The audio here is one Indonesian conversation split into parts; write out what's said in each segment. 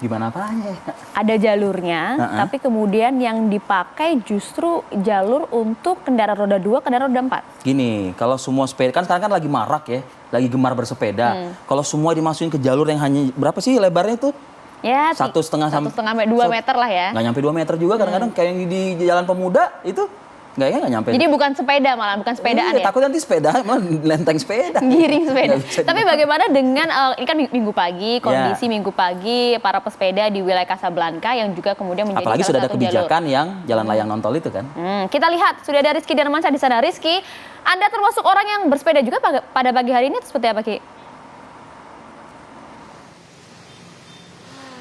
Gimana apanya ya? Ada jalurnya, tapi kemudian yang dipakai justru jalur untuk kendaraan roda 2, kendaraan roda 4. Gini, kalau semua sepeda, kan sekarang kan lagi marak ya, lagi gemar bersepeda. Kalau semua dimasukin ke jalur yang hanya, berapa sih lebarnya itu? Ya, 1,5 sampai 2 meter lah ya. Nggak nyampe 2 meter juga, kadang-kadang kayak yang di Jalan Pemuda itu, nggak nyampe. Jadi bukan sepeda malah, bukan sepedaan ya? Takut nanti sepeda, malah lenteng sepeda. Giring sepeda. Tapi bagaimana dengan, ini kan minggu pagi, kondisi minggu pagi, para pesepeda di wilayah Kasablanka yang juga kemudian menjadi apalagi sudah ada satu kebijakan yang jalan layang nontol itu kan. Kita lihat, sudah ada Rizky Darmansyah di sana. Rizky, Anda termasuk orang yang bersepeda juga pada pagi hari ini, seperti apa Ki?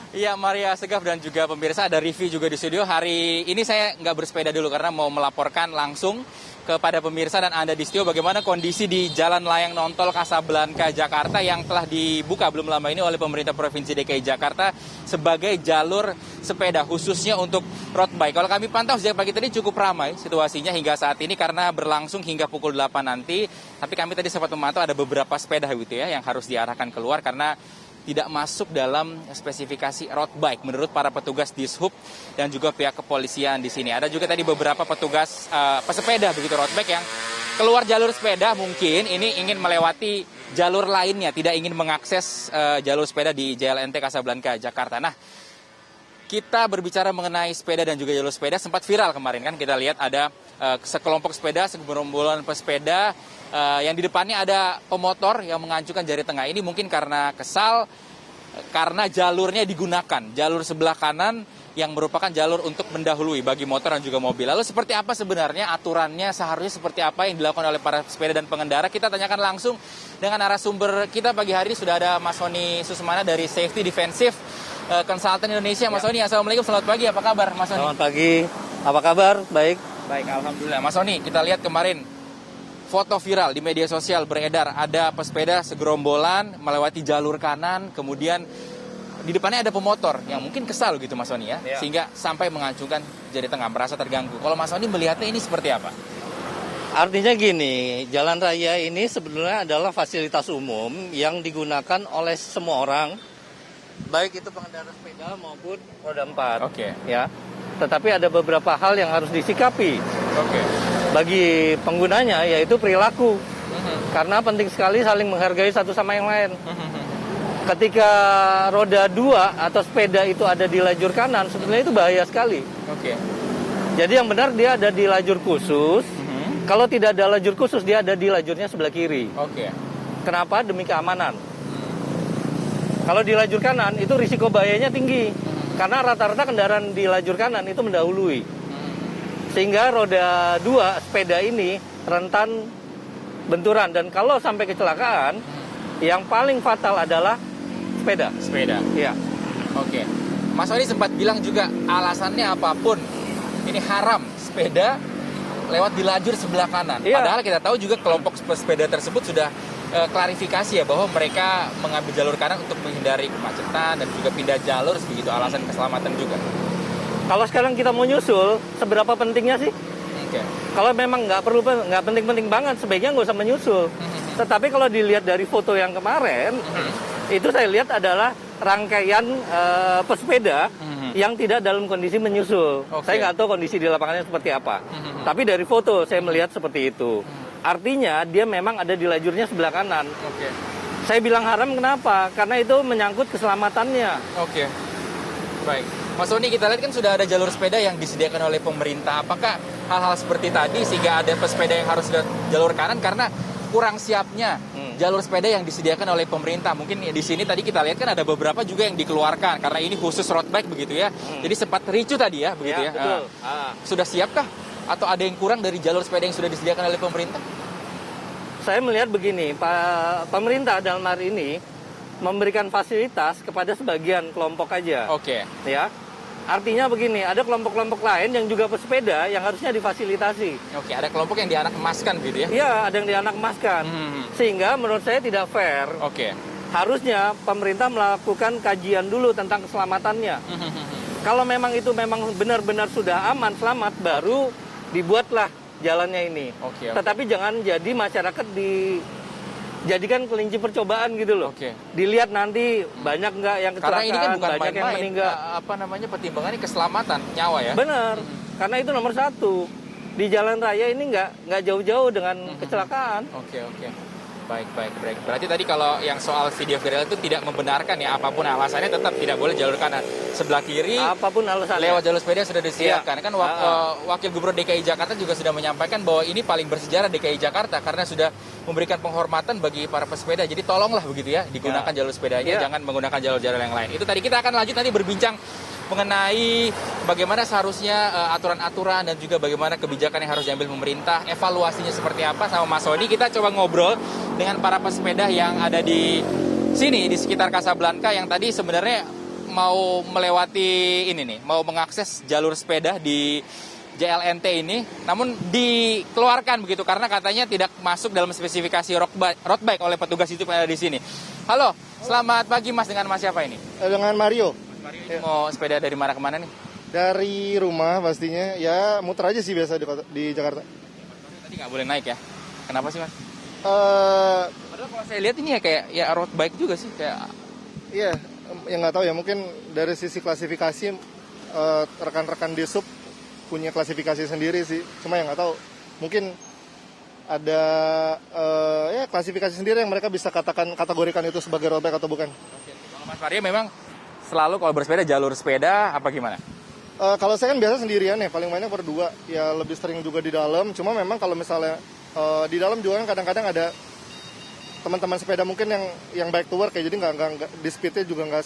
Iya, Maria Segaf dan juga pemirsa, ada Rivi juga di studio. Hari ini saya nggak bersepeda dulu karena mau melaporkan langsung kepada pemirsa dan Anda di studio bagaimana kondisi di Jalan Layang Nontol Kasablanka, Jakarta yang telah dibuka belum lama ini oleh pemerintah Provinsi DKI Jakarta sebagai jalur sepeda khususnya untuk road bike. Kalau kami pantau sejak pagi tadi cukup ramai situasinya hingga saat ini karena berlangsung hingga pukul 8 nanti. Tapi kami tadi sempat memantau ada beberapa sepeda gitu ya yang harus diarahkan keluar karena tidak masuk dalam spesifikasi road bike menurut para petugas Dishub dan juga pihak kepolisian di sini. Ada juga tadi beberapa petugas pesepeda begitu road bike yang keluar jalur sepeda mungkin ini ingin melewati jalur lainnya, tidak ingin mengakses jalur sepeda di JLNT Kasablanka Jakarta. Nah, kita berbicara mengenai sepeda dan juga jalur sepeda sempat viral kemarin kan, kita lihat ada sekelompok sepeda, segerombolan pesepeda yang di depannya ada pemotor yang mengancungkan jari tengah. Ini mungkin karena kesal karena jalurnya digunakan, jalur sebelah kanan yang merupakan jalur untuk mendahului bagi motor dan juga mobil. Lalu seperti apa sebenarnya aturannya, seharusnya seperti apa yang dilakukan oleh para sepeda dan pengendara? Kita tanyakan langsung dengan narasumber kita pagi hari ini. Sudah ada Mas Sony Susmana dari Safety Defensive Consultant Indonesia. Mas Sony, assalamualaikum, selamat pagi, apa kabar Mas Sony? Selamat pagi, apa kabar? Baik. Baik, alhamdulillah. Mas Sony, kita lihat kemarin foto viral di media sosial beredar, ada pesepeda segerombolan melewati jalur kanan, kemudian di depannya ada pemotor yang mungkin kesal gitu Mas Sony ya, sehingga sampai mengancungkan jari tengah, merasa terganggu. Kalau Mas Sony melihatnya ini seperti apa? Artinya gini, jalan raya ini sebenarnya adalah fasilitas umum yang digunakan oleh semua orang, baik itu pengendara sepeda maupun roda 4. Oke. Ya. Tetapi ada beberapa hal yang harus disikapi. Oke. Bagi penggunanya, yaitu perilaku. Karena penting sekali saling menghargai satu sama yang lain. Ketika roda 2 atau sepeda itu ada di lajur kanan, sebenarnya itu bahaya sekali. Oke. Jadi yang benar dia ada di lajur khusus. Kalau tidak ada lajur khusus, dia ada di lajurnya sebelah kiri. Oke. Kenapa? Demi keamanan. Kalau di lajur kanan, itu risiko bahayanya tinggi. Karena rata-rata kendaraan di lajur kanan itu mendahului. Sehingga roda 2 sepeda ini rentan benturan. Dan kalau sampai kecelakaan, yang paling fatal adalah sepeda. Sepeda. Iya. Oke. Mas Sony sempat bilang juga alasannya apapun, ini haram sepeda lewat di lajur sebelah kanan. Iya. Padahal kita tahu juga kelompok sepeda tersebut sudah klarifikasi ya bahwa mereka mengambil jalur kanan untuk menghindari kemacetan dan juga pindah jalur begitu, alasan keselamatan juga. Kalau sekarang kita mau nyusul, seberapa pentingnya sih? Oke. Kalau memang nggak penting-penting banget, sebaiknya nggak usah menyusul. Tetapi kalau dilihat dari foto yang kemarin, itu saya lihat adalah rangkaian pesepeda yang tidak dalam kondisi menyusul. Saya nggak tahu kondisi di lapangannya seperti apa. Tapi dari foto saya melihat seperti itu. Artinya dia memang ada di lajurnya sebelah kanan. Oke. Saya bilang haram kenapa? Karena itu menyangkut keselamatannya. Oke. Baik. Mas Sony, kita lihat kan sudah ada jalur sepeda yang disediakan oleh pemerintah. Apakah hal-hal seperti tadi sehingga ada pesepeda yang harus ke jalur kanan karena kurang siapnya jalur sepeda yang disediakan oleh pemerintah? Mungkin di sini tadi kita lihat kan ada beberapa juga yang dikeluarkan karena ini khusus road bike begitu ya. Jadi sempat ricu tadi ya begitu ya. Betul. Sudah siapkah? Atau ada yang kurang dari jalur sepeda yang sudah disediakan oleh pemerintah? Saya melihat begini, pemerintah dalam hari ini memberikan fasilitas kepada sebagian kelompok aja. Oke. Ya. Artinya begini, ada kelompok-kelompok lain yang juga pesepeda yang harusnya difasilitasi. Oke, ada kelompok yang dianak emaskan gitu ya? Iya, ada yang dianak emaskan. Sehingga menurut saya tidak fair. Oke. Harusnya pemerintah melakukan kajian dulu tentang keselamatannya. Kalau memang itu memang benar-benar sudah aman, selamat, baru dibuatlah jalannya ini. Oke. Tetapi jangan jadi masyarakat jadikan kelinci percobaan gitu loh. Oke. Dilihat nanti banyak nggak yang Karena kecelakaan, ini kan bukan banyak yang main-main, meninggal. apa namanya, pertimbangannya keselamatan nyawa ya. Benar, karena itu nomor satu. Di jalan raya ini nggak jauh-jauh dengan kecelakaan. Oke. Baik. Berarti tadi kalau yang soal video viral itu tidak membenarkan ya, apapun alasannya tetap tidak boleh jalur kanan. Sebelah kiri Apapun alasannya. lewat jalur sepeda sudah disiapkan. Iya. Kan Wakil Gubernur DKI Jakarta juga sudah menyampaikan bahwa ini paling bersejarah DKI Jakarta karena sudah memberikan penghormatan bagi para pesepeda. Jadi tolonglah begitu ya, digunakan jalur sepedanya, Iya. jangan menggunakan jalur-jalur yang lain. Itu tadi kita akan lanjut nanti berbincang mengenai bagaimana seharusnya aturan-aturan dan juga bagaimana kebijakan yang harus diambil pemerintah, evaluasinya seperti apa sama Mas Sony. Kita coba ngobrol dengan para pesepeda yang ada di sini, di sekitar Kasablanka yang tadi sebenarnya mau melewati ini nih, mau mengakses jalur sepeda di JLNT ini, namun dikeluarkan begitu karena katanya tidak masuk dalam spesifikasi road bike oleh petugas itu yang ada di sini. Halo, selamat pagi Mas, dengan Mas siapa ini? Dengan Mario. Ini mau sepeda dari mana ke mana nih? Dari rumah pastinya, ya muter aja sih biasa di Jakarta. Tadi nggak boleh naik ya? Kenapa sih Mas? Eh Padahal kalau saya lihat ini ya kayak ya road bike juga sih, kayak Iya, yang nggak tahu ya, mungkin dari sisi klasifikasi rekan-rekan di sub punya klasifikasi sendiri sih. Cuma yang nggak tahu, mungkin ada ya klasifikasi sendiri yang mereka bisa kategorikan itu sebagai road bike atau bukan. kalau Mas Maria memang selalu kalau bersepeda jalur sepeda apa gimana? Kalau saya kan biasa sendirian ya, paling banyak berdua. Ya lebih sering juga di dalam. Cuma memang kalau misalnya di dalam juga kan kadang-kadang ada teman-teman sepeda mungkin yang bike to work ya, jadi nggak di speednya juga nggak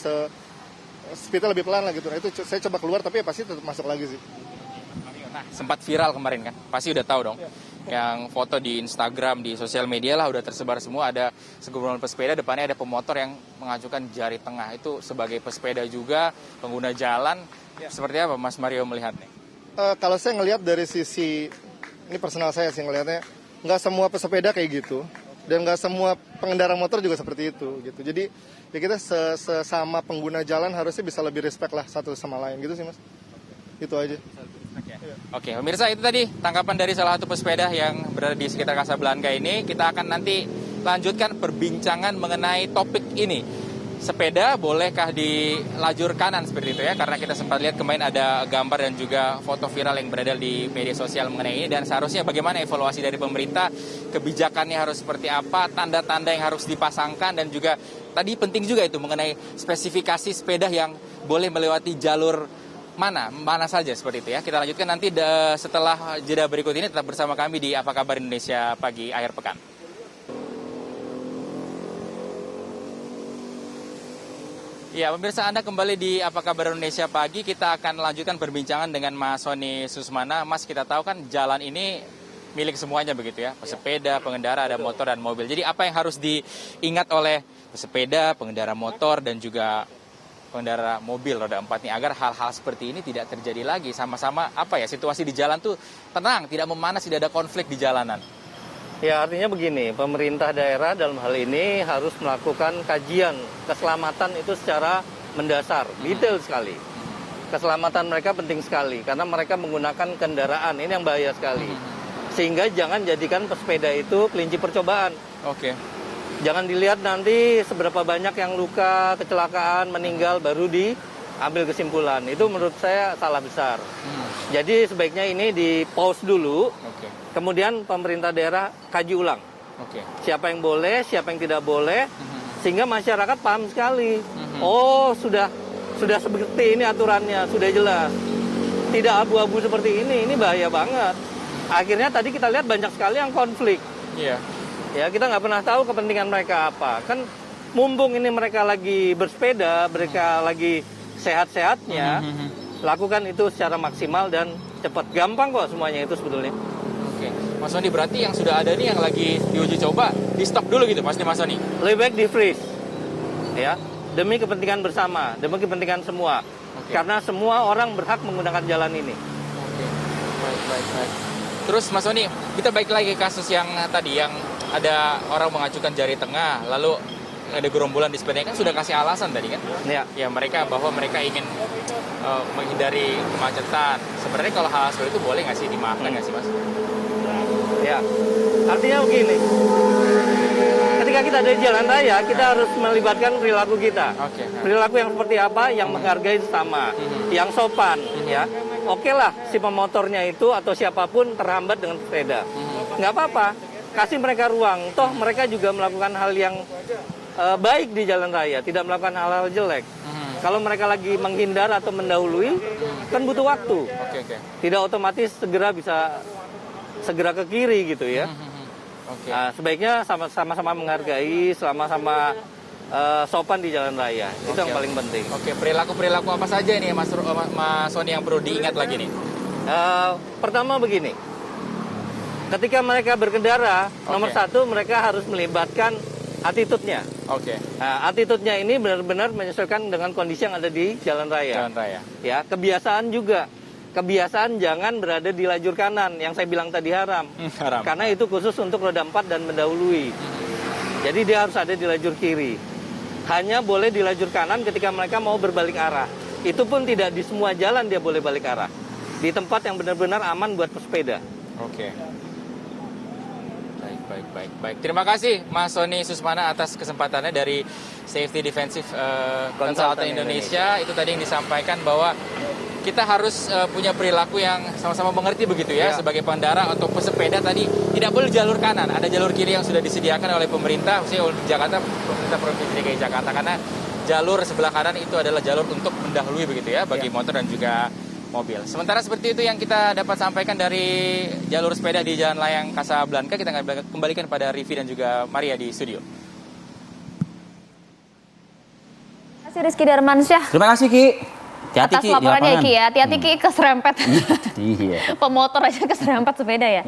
speednya lebih pelan lah gitu. Nah itu saya coba keluar tapi ya pasti tetap masuk lagi sih. Nah, sempat viral kemarin kan? Pasti udah tahu dong. Yang foto di Instagram, di sosial media lah udah tersebar semua, ada segerombolan pesepeda, depannya ada pemotor yang mengajukan jari tengah. Itu sebagai pesepeda juga, pengguna jalan, seperti apa Mas Mario melihatnya? Kalau saya ngelihat dari sisi, ini personal saya sih ngelihatnya, nggak semua pesepeda kayak gitu. Dan nggak semua pengendara motor juga seperti itu gitu. Jadi ya kita sesama pengguna jalan harusnya bisa lebih respect lah satu sama lain gitu sih Mas. Itu aja. Oke, pemirsa, itu tadi tanggapan dari salah satu pesepeda yang berada di sekitar Kasablanka ini. Kita akan nanti lanjutkan perbincangan mengenai topik ini. Sepeda bolehkah di lajur kanan seperti itu ya? Karena kita sempat lihat kemarin ada gambar dan juga foto viral yang beredar di media sosial mengenai ini. Dan seharusnya bagaimana evaluasi dari pemerintah, kebijakannya harus seperti apa, tanda-tanda yang harus dipasangkan, dan juga tadi penting juga itu mengenai spesifikasi sepeda yang boleh melewati jalur mana saja seperti itu ya. Kita lanjutkan nanti setelah jeda berikut ini. Tetap bersama kami di Apa Kabar Indonesia Pagi Akhir Pekan. Ya, pemirsa, Anda kembali di Apa Kabar Indonesia Pagi. Kita akan lanjutkan perbincangan dengan Mas Sony Susmana. Mas, kita tahu kan jalan ini milik semuanya begitu ya. Pesepeda, pengendara, ada motor dan mobil. Jadi apa yang harus diingat oleh pesepeda, pengendara motor, dan juga pengendara mobil roda 4 ini agar hal-hal seperti ini tidak terjadi lagi, sama-sama situasi di jalan tuh tenang, tidak memanas, tidak ada konflik di jalanan. Ya, artinya begini, pemerintah daerah dalam hal ini harus melakukan kajian keselamatan itu secara mendasar, detail sekali. Keselamatan mereka penting sekali karena mereka menggunakan kendaraan, ini yang bahaya sekali. Sehingga jangan jadikan pesepeda itu kelinci percobaan. Oke. Jangan dilihat nanti seberapa banyak yang luka, kecelakaan, meninggal, baru diambil kesimpulan. Itu menurut saya salah besar. Jadi sebaiknya ini di-pause dulu, kemudian pemerintah daerah kaji ulang. Siapa yang boleh, siapa yang tidak boleh, sehingga masyarakat paham sekali. Oh, sudah seperti ini aturannya, sudah jelas. Tidak abu-abu seperti ini bahaya banget. Akhirnya tadi kita lihat banyak sekali yang konflik. Iya. Ya, kita nggak pernah tahu kepentingan mereka apa. Kan mumpung ini mereka lagi bersepeda, mereka lagi sehat-sehatnya, lakukan itu secara maksimal dan cepat. Gampang kok semuanya itu sebetulnya. Oke. Mas Sony, berarti yang sudah ada nih yang lagi diuji coba, di stop dulu gitu pasti Mas Sony? Lebih baik di freeze. Ya, demi kepentingan bersama, demi kepentingan semua. Karena semua orang berhak menggunakan jalan ini. Oke. Baik. Terus Mas Sony, kita balik lagi ke kasus yang tadi, yang ada orang mengajukan jari tengah, lalu ada gerombolan di sepeda, kan sudah kasih alasan tadi kan? Ya bahwa mereka ingin menghindari kemacetan. Sebenarnya kalau hal seperti itu boleh nggak sih dimaafkan nggak sih Mas? Ya, artinya begini. Ketika kita ada di jalan raya, kita harus melibatkan perilaku kita. Oke. Perilaku yang seperti apa? Yang menghargai sesama, yang sopan, ya. Oke lah, si pemotornya itu atau siapapun terhambat dengan sepeda. Nggak apa-apa, kasih mereka ruang. Toh mereka juga melakukan hal yang baik di jalan raya, tidak melakukan hal-hal jelek. Kalau mereka lagi menghindar atau mendahului, kan butuh waktu. Oke. Tidak otomatis segera ke kiri gitu ya. Oke. Nah, sebaiknya sama-sama menghargai, sama-sama sopan di jalan raya. Itu yang paling penting. Oke, perilaku apa saja nih Mas Sony yang perlu diingat lagi nih? Pertama begini, ketika mereka berkendara, nomor satu mereka harus melibatkan attitude-nya. Oke. Nah, attitude-nya ini benar-benar menyesuaikan dengan kondisi yang ada di jalan raya. Jalan raya. Ya, kebiasaan juga. Kebiasaan jangan berada di lajur kanan, yang saya bilang tadi haram. Haram. Karena itu khusus untuk roda 4 dan mendahului. Jadi dia harus ada di lajur kiri. Hanya boleh di lajur kanan ketika mereka mau berbalik arah. Itu pun tidak di semua jalan dia boleh balik arah. Di tempat yang benar-benar aman buat pesepeda. Oke. Baik. Terima kasih Mas Sony Susmana atas kesempatannya dari Safety Defensive Consultant Indonesia. Itu tadi yang disampaikan bahwa kita harus punya perilaku yang sama-sama mengerti begitu ya. Sebagai pengendara atau pesepeda tadi tidak boleh jalur kanan. Ada jalur kiri yang sudah disediakan oleh pemerintah, khususnya oleh Jakarta, pemerintah Provinsi DKI Jakarta. Karena jalur sebelah kanan itu adalah jalur untuk mendahului begitu ya bagi motor dan juga mobil. Sementara seperti itu yang kita dapat sampaikan dari jalur sepeda di Jalan Layang Kasablanka. Kita akan kembalikan pada Rivi dan juga Maria di studio. Terima kasih Rizky Darmansyah. Terima kasih Ki. Hati-hati Atas Ki di laporannya lapangan. Ki ya, hati-hati Ki keserempet. Iya. Pemotor aja keserempet sepeda ya.